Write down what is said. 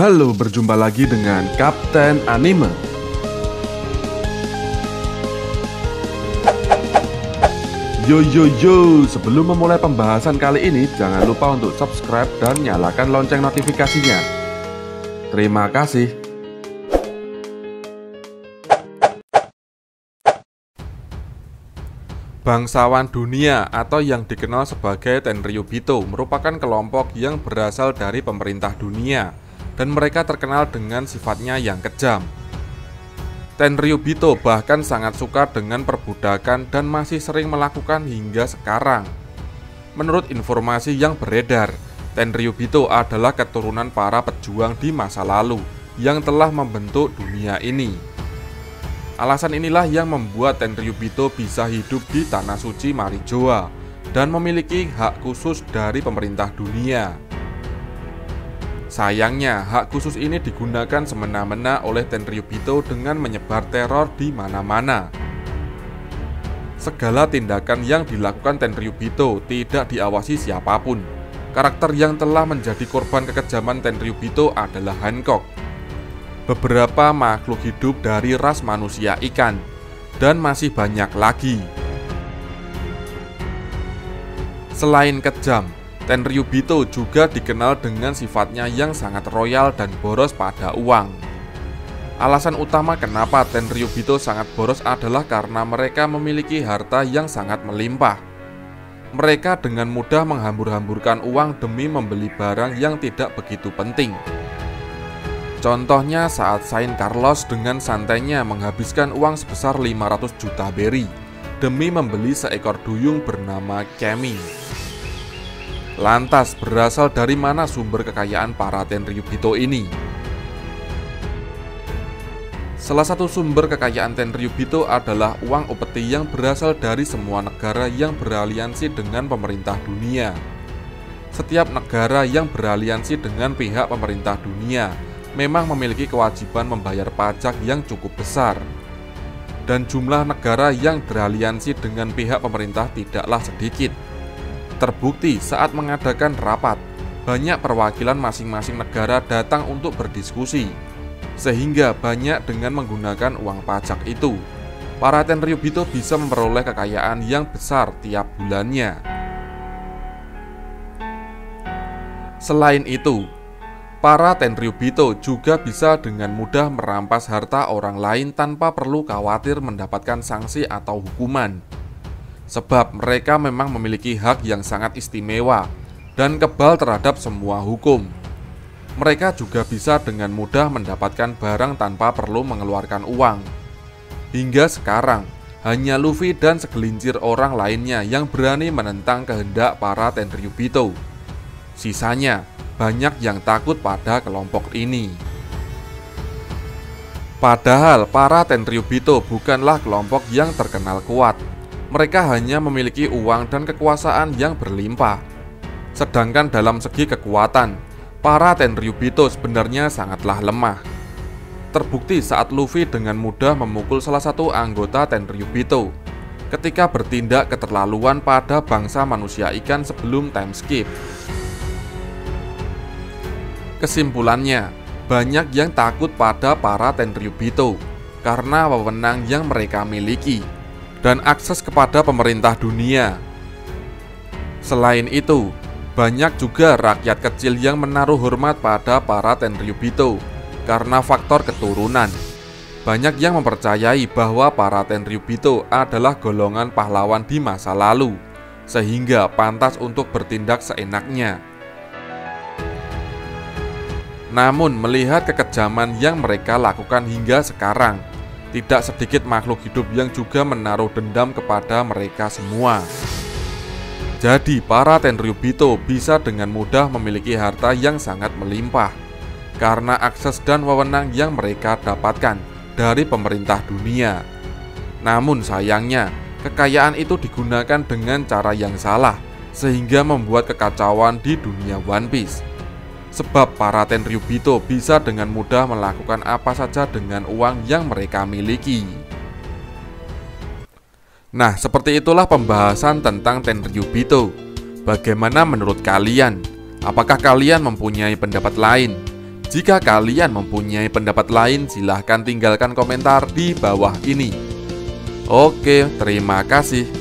Halo, berjumpa lagi dengan Kapten Anime. Yo, sebelum memulai pembahasan kali ini, jangan lupa untuk subscribe dan nyalakan lonceng notifikasinya. Terima kasih. Bangsawan dunia atau yang dikenal sebagai Tenryubito merupakan kelompok yang berasal dari pemerintah dunia dan mereka terkenal dengan sifatnya yang kejam. Tenryubito bahkan sangat suka dengan perbudakan dan masih sering melakukan hingga sekarang. Menurut informasi yang beredar, Tenryubito adalah keturunan para pejuang di masa lalu yang telah membentuk dunia ini. Alasan inilah yang membuat Tenryubito bisa hidup di Tanah Suci Marijoa dan memiliki hak khusus dari pemerintah dunia. Sayangnya, hak khusus ini digunakan semena-mena oleh Tenryubito dengan menyebar teror di mana-mana. Segala tindakan yang dilakukan Tenryubito tidak diawasi siapapun. Karakter yang telah menjadi korban kekejaman Tenryubito adalah Hancock, beberapa makhluk hidup dari ras manusia ikan, dan masih banyak lagi. Selain kejam, Tenryubito juga dikenal dengan sifatnya yang sangat royal dan boros pada uang. Alasan utama kenapa Tenryubito sangat boros adalah karena mereka memiliki harta yang sangat melimpah. Mereka dengan mudah menghambur-hamburkan uang demi membeli barang yang tidak begitu penting. Contohnya saat Saint Carlos dengan santainya menghabiskan uang sebesar 500 juta beri demi membeli seekor duyung bernama Kemi. Lantas berasal dari mana sumber kekayaan para Tenryubito ini? Salah satu sumber kekayaan Tenryubito adalah uang upeti yang berasal dari semua negara yang beraliansi dengan pemerintah dunia. Setiap negara yang beraliansi dengan pihak pemerintah dunia memang memiliki kewajiban membayar pajak yang cukup besar. Dan jumlah negara yang beraliansi dengan pihak pemerintah tidaklah sedikit. Terbukti saat mengadakan rapat, banyak perwakilan masing-masing negara datang untuk berdiskusi. Sehingga banyak dengan menggunakan uang pajak itu, para Tenryubito bisa memperoleh kekayaan yang besar tiap bulannya. Selain itu, para Tenryubito juga bisa dengan mudah merampas harta orang lain tanpa perlu khawatir mendapatkan sanksi atau hukuman. Sebab mereka memang memiliki hak yang sangat istimewa dan kebal terhadap semua hukum. Mereka juga bisa dengan mudah mendapatkan barang tanpa perlu mengeluarkan uang. Hingga sekarang, hanya Luffy dan segelintir orang lainnya yang berani menentang kehendak para Tenryubito. Sisanya, banyak yang takut pada kelompok ini. Padahal para Tenryubito bukanlah kelompok yang terkenal kuat. Mereka hanya memiliki uang dan kekuasaan yang berlimpah. Sedangkan dalam segi kekuatan, para Tenryubito sebenarnya sangatlah lemah. Terbukti saat Luffy dengan mudah memukul salah satu anggota Tenryubito ketika bertindak keterlaluan pada bangsa manusia ikan sebelum time skip. Kesimpulannya, banyak yang takut pada para Tenryubito karena wewenang yang mereka miliki dan akses kepada pemerintah dunia. Selain itu, banyak juga rakyat kecil yang menaruh hormat pada para Tenryubito karena faktor keturunan. Banyak yang mempercayai bahwa para Tenryubito adalah golongan pahlawan di masa lalu, sehingga pantas untuk bertindak seenaknya. Namun melihat kekejaman yang mereka lakukan hingga sekarang, tidak sedikit makhluk hidup yang juga menaruh dendam kepada mereka semua. Jadi para Tenryubito bisa dengan mudah memiliki harta yang sangat melimpah karena akses dan wewenang yang mereka dapatkan dari pemerintah dunia. Namun sayangnya, kekayaan itu digunakan dengan cara yang salah sehingga membuat kekacauan di dunia One Piece. Sebab para Tenryubito bisa dengan mudah melakukan apa saja dengan uang yang mereka miliki. Nah, seperti itulah pembahasan tentang Tenryubito. Bagaimana menurut kalian? Apakah kalian mempunyai pendapat lain? Jika kalian mempunyai pendapat lain, silahkan tinggalkan komentar di bawah ini. Oke, terima kasih.